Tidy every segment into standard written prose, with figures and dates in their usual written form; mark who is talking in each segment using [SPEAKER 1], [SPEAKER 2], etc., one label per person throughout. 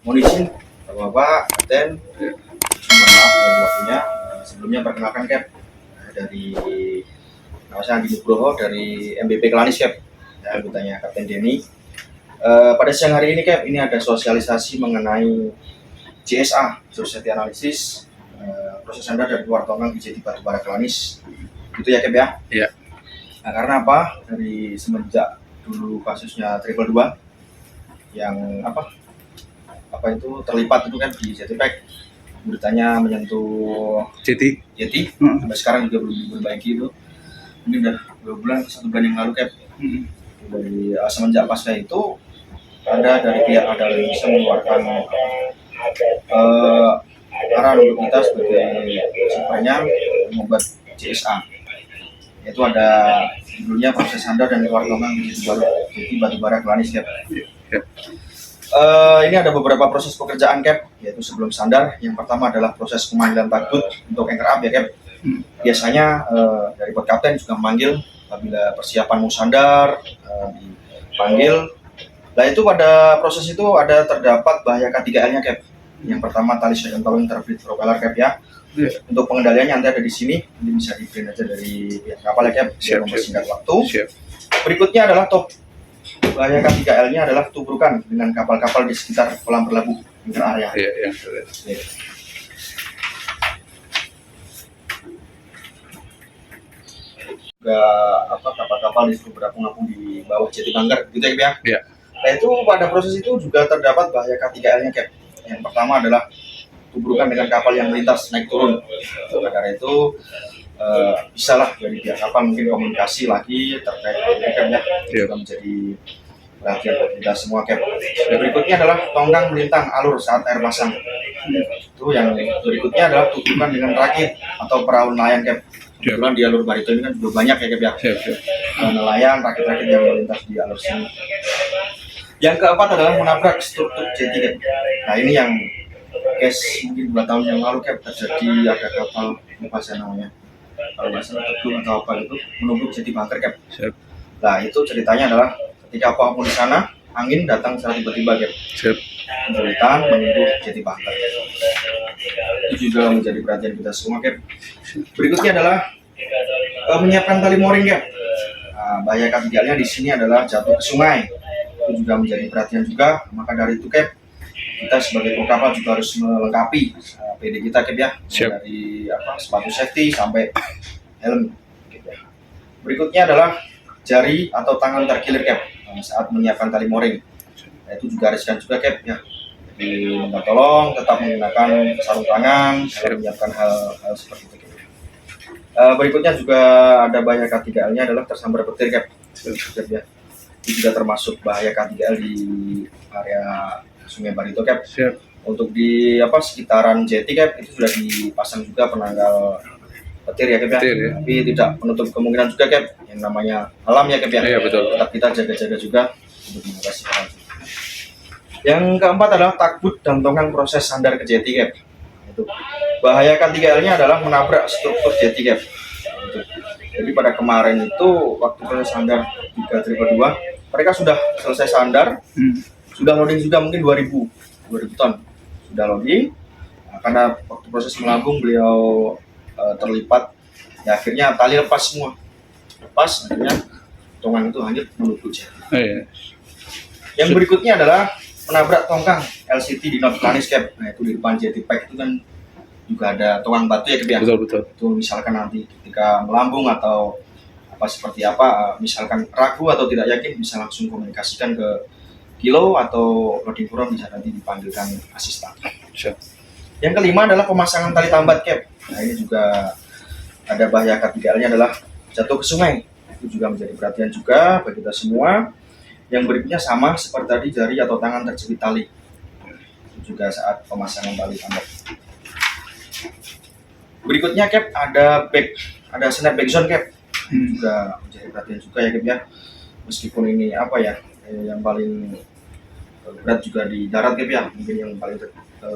[SPEAKER 1] Mohon izin Bapak, Kapten, mohon maaf dari waktunya. Sebelumnya perkenalkan Cap, dari nama saya Andi Nugroho dari MBP Kelanis Cap, ya, anggotanya Kapten Denny. Pada siang hari ini Cap, ini ada sosialisasi mengenai JSA, Society Analysis, proses sandar dan keluar tongang di Jeti Batubara Kelanis, gitu ya Cap ya?
[SPEAKER 2] Iya.
[SPEAKER 1] Nah, karena apa? Dari semenjak dulu kasusnya Triple 2 yang apa itu terlipat itu kan di JTPEC, beritanya menyentuh
[SPEAKER 2] Jadi
[SPEAKER 1] sampai sekarang juga belum diperbaiki itu. Mungkin udah 2 bulan, 1 bulan yang lalu Cap. Dari semenjak pasca itu ada dari pihak Ada Indonesia mengeluarkan arahan untuk kita sebagai sifatnya membuat JSA, yaitu ada judulnya proses sandar dan keluar tongang di Jeti Batubara Kelanis Cap. Ini ada beberapa proses pekerjaan Cap, yaitu sebelum sandar. Yang pertama adalah proses pemanggilan takbut untuk anchor up ya Cap. Biasanya dari pot kapten juga memanggil apabila persiapan mau sandar, dipanggil. Nah itu pada proses itu ada terdapat bahaya K3L-nya Cap. Yang pertama tali shock and towing terbit propeller Cap ya. Untuk pengendaliannya nanti ada di sini, ini bisa di print aja dari pihak kapal ya Cap, biar mempersingkat waktu. Berikutnya adalah top bahaya K3L-nya adalah tubrukan dengan kapal-kapal di sekitar kolam berlabuh di area.
[SPEAKER 2] Iya.
[SPEAKER 1] Juga kapal-kapal di berapung-apung di bawah jeti bangker gitu ya Cap ya.
[SPEAKER 2] Iya.
[SPEAKER 1] Nah itu pada proses itu juga terdapat bahaya K3L-nya Cap. Yang pertama adalah tubrukan dengan kapal yang melintas naik turun. Karena itu bisalah dari pihak kapal mungkin komunikasi lagi terkait dengan Cap ya, juga menjadi perhatian buat kita semua Cap. Berikutnya adalah tongkang melintang alur saat air pasang. Itu yang berikutnya adalah tubrukan dengan rakit atau perahu nelayan Cap. Kebetulan di alur Barito ini kan juga banyak ya Cap ya. Nelayan, rakit-rakit yang melintas di alur sini. Yang keempat adalah menabrak struktur jeti Cap. Nah ini yang case mungkin 2 tahun yang lalu Cap, terjadi ada kapal lupa saya namanya, kalau nggak salah Tegung atau apa itu, menubruk jeti bangker Cap. Nah itu ceritanya adalah ketika apapun di sana, angin datang secara tiba-tiba Cap. Kesulitan menyentuh jeti bangker. Itu juga menjadi perhatian kita semua Cap. Berikutnya adalah menyiapkan tali mooring Cap. Nah, bahaya K3-nya di sini adalah jatuh ke sungai. Itu juga menjadi perhatian juga. Maka dari itu Cap, kita sebagai kru kapal juga harus melengkapi PD kita Cap ya. Dari sepatu safety sampai helm Cap ya. Berikutnya adalah jari atau tangan terkilir Cap saat menyiapkan tali mooring. Nah, itu juga riskan juga Cap ya. Jadi minta tolong tetap menggunakan sarung tangan dalam menyiapkan hal seperti itu Cap. Berikutnya juga ada bahaya K3L-nya adalah tersambar petir Cap ya. Itu juga termasuk bahaya K3L di area Sungai Barito Cap. Untuk di sekitaran jeti Cap itu sudah dipasang juga penanggal petir ya Cap ya. Tapi tidak menutup kemungkinan juga Cap, yang namanya alam ya Cap ya.
[SPEAKER 2] Iya betul.
[SPEAKER 1] Tetap kita jaga-jaga juga untuk mengatasi hal itu. Yang keempat adalah takbut dan tongkang proses sandar ke jeti Cap. Itu bahaya K3L-nya adalah menabrak struktur jeti Cap. Jadi pada kemarin itu waktu proses sandar 3 mereka sudah selesai sandar, sudah loading juga mungkin 2000 ton sudah loading. Nah, karena waktu proses melambung beliau terlipat, ya akhirnya tali lepas semua, akhirnya tongkang itu hanyut menubruk jeti. Yang berikutnya adalah menabrak tongkang LCT di North Kelanis Cap. Nah itu di depan jeti pack itu kan juga ada tongkang batu ya Cap ya.
[SPEAKER 2] Betul.
[SPEAKER 1] Itu misalkan nanti ketika melambung atau seperti apa, misalkan ragu atau tidak yakin, bisa langsung komunikasikan ke kilo atau loading forum, bisa nanti dipanggilkan asisten. Yang kelima adalah pemasangan tali tambat Cap. Nah ini juga ada bahaya K3L-nya adalah jatuh ke sungai. Itu juga menjadi perhatian juga bagi kita semua. Yang berikutnya sama seperti tadi, jari atau tangan terjepit tali. Itu juga saat pemasangan tali tambat. Berikutnya Cap ada snap back zone Cap. Juga menjadi perhatian juga ya Cap ya. Meskipun ini yang paling berat juga di darat Cap ya, mungkin yang paling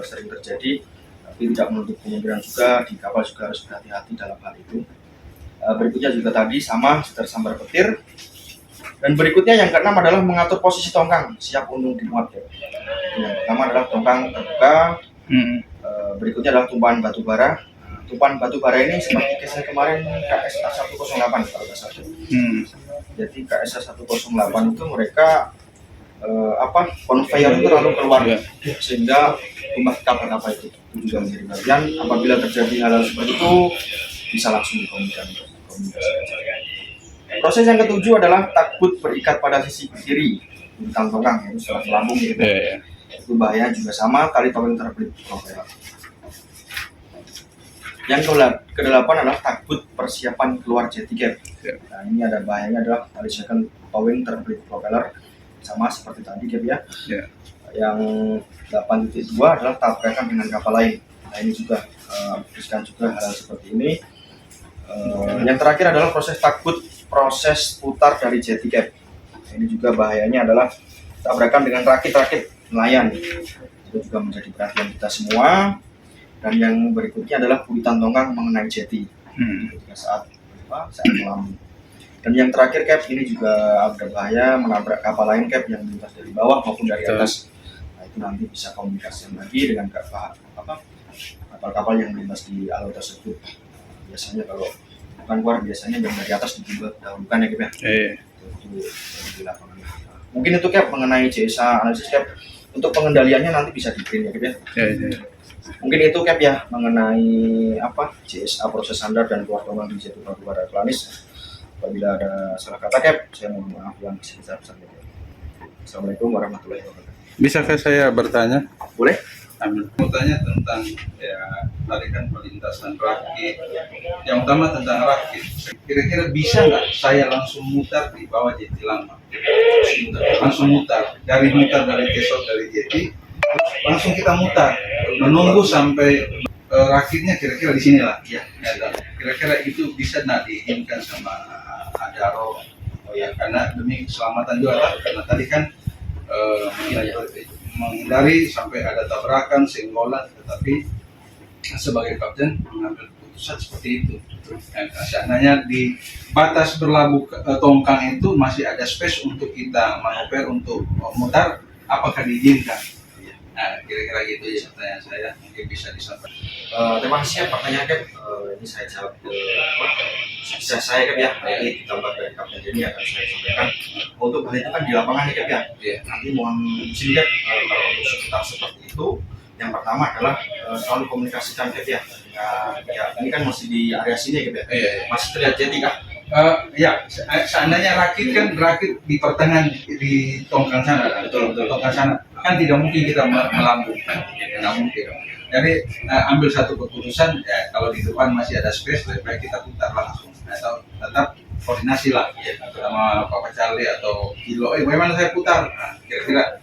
[SPEAKER 1] sering terjadi, tapi tidak menutup kemungkinan juga di kapal juga harus berhati-hati dalam hal itu. Berikutnya juga tadi sama tersambar petir. Dan berikutnya yang keenam adalah mengatur posisi tongkang siap untuk dimuat ya. Yang pertama adalah tongkang terbuka. Berikutnya adalah tumpahan batu bara. Tumpahan batu bara ini seperti kisah kemarin KSA 108 kalau nggak salah. Jadi KSA 108 itu mereka conveyor itu lalu keluar sehingga tumbah kabel apa itu juga menjadi bagian. Apabila terjadi hal-hal seperti itu bisa langsung dikomunikasikan. Proses yang ketujuh adalah takbut berikat pada sisi kiri bintang tongkang, yaitu setelah lambung gitu. Itu bahaya juga sama, tali tongkang terbelit propeller. Yang kedelapan adalah takbut persiapan keluar jetty cap. Nah, ini ada bahayanya adalah tali second towing terbelit propeller, sama seperti tadi cap ya. Yang 8.2 adalah tabrakan dengan kapal lain. Nah, ini juga riskan juga hal seperti ini. Yang terakhir adalah proses putar dari jetty cap. Nah, ini juga bahayanya adalah tabrakan dengan rakit-rakit nelayan. Itu juga menjadi perhatian kita semua. Dan yang berikutnya adalah kulitan tongkang mengenai jetty ketika saat melambung. Dan yang terakhir cap, ini juga ada bahaya menabrak kapal lain cap yang melintas dari bawah maupun dari atas. Nah, itu nanti bisa komunikasi lagi dengan kapal-kapal yang melintas di alur tersebut. Biasanya kalau bukan keluar, biasanya yang dari atas didahulukan ya cap ya. Itu di lapangan. Mungkin itu cap mengenai JSA analisis cap. Untuk pengendaliannya nanti bisa di print ya cap ya. Mungkin itu cap ya mengenai JSA proses standar dan keluar tongkang di jetty batu bara Atlantis. Apabila ada salah kata cap, saya mohon maaf yang sebesar-besarnya. Assalamualaikum warahmatullahi wabarakatuh.
[SPEAKER 2] Bisakah saya bertanya?
[SPEAKER 1] Boleh?
[SPEAKER 2] Mau tanya tentang tadi kan perlintasan rakit. Yang utama tentang rakit. Kira-kira bisa nggak saya langsung mutar di bawah jetty lama? Langsung mutar dari kesot dari jetty, langsung kita mutar, menunggu sampai rakitnya kira-kira di sini lah. Kira-kira itu bisa nggak diizinkan sama Adaro? Karena demi keselamatan juga, karena tadi kan menghindari sampai ada tabrakan, senggolan, tetapi sebagai kapten mengambil keputusan seperti itu. Seandainya di batas berlabuh tongkang itu masih ada space untuk kita manuver untuk mutar, apakah diizinkan? Nah, kira-kira gitu ya pertanyaan saya, mungkin bisa disampaikan.
[SPEAKER 1] Terima kasih ya pertanyaan cap. Ini saya jawab bisa saya cap ya. Ini ditambah dari kapten ini akan saya sampaikan. Untuk hal itu kan di lapangan ya cap ya. Nanti mohon izin cap kalau untuk sekitar seperti itu. Yang pertama adalah selalu komunikasikan cap ya. Ini kan masih di area sini cap ya. Masih terlihat jetty kah?
[SPEAKER 2] Seandainya rakit di pertengahan di tongkang sana, betul tongkang sana kan tidak mungkin kita melambung, tidak mungkin. Jadi ambil satu keputusan ya, kalau di depan masih ada space, lebih baik kita putar langsung atau tetap koordinasi lah sama Pak Charlie atau Kilo. Bagaimana saya putar? Nah, kira-kira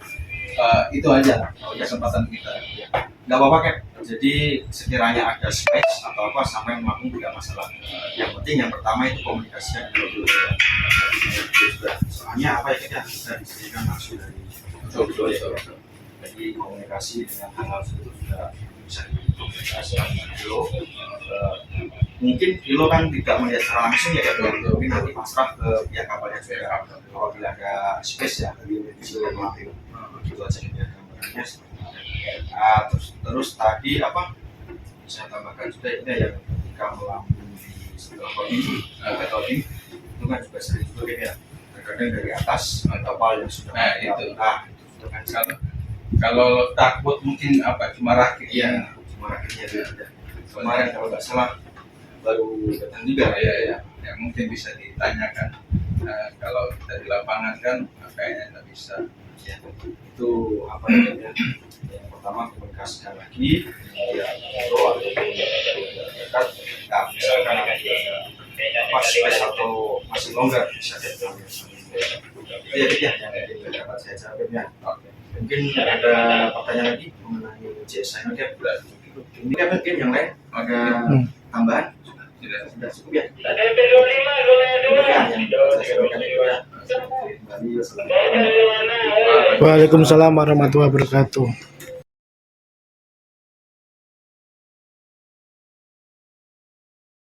[SPEAKER 2] itu aja kesempatan kita.
[SPEAKER 1] Nggak apa-apa cap. Jadi sekiranya ada space atau apa sampai melambung tidak masalah. Yang penting yang pertama itu komunikasinya dulu. Soalnya apa ya cap? Kita disediakan langsung dari jadi komunikasi dengan hal-hal itu sudah bisa dikomunikasikan dengan Kilo. Mungkin Kilo kan tidak melihat secara langsung ya cap. Tapi nanti pasrah ke pihak kapalnya juga. Apabila ada space ya, lebih bisa melambung. Gitu aja ya gambarannya. Terus tadi saya tambahkan juga ini yang ketika melambung di setelah loading itu kan juga sering juga ya terkadang dari atas kapal yang sudah
[SPEAKER 2] itu kan kalau takut mungkin cuma rakit
[SPEAKER 1] cuma rakitnya kemarin kalau nggak salah baru datang juga
[SPEAKER 2] ya mungkin bisa ditanyakan. Kalau kita di lapangan kan kayaknya nggak bisa
[SPEAKER 1] itu yang pertama komunikasikan lagi atau dekat misalkan ada space atau masih longgar bisa yang dapat saya jawab ya. Mungkin ada pertanyaan lagi mengenai JSA ini cap. Ini kan mungkin yang lain ada tambahan sudah cukup ya.
[SPEAKER 3] Waalaikumsalam warahmatullahi wabarakatuh.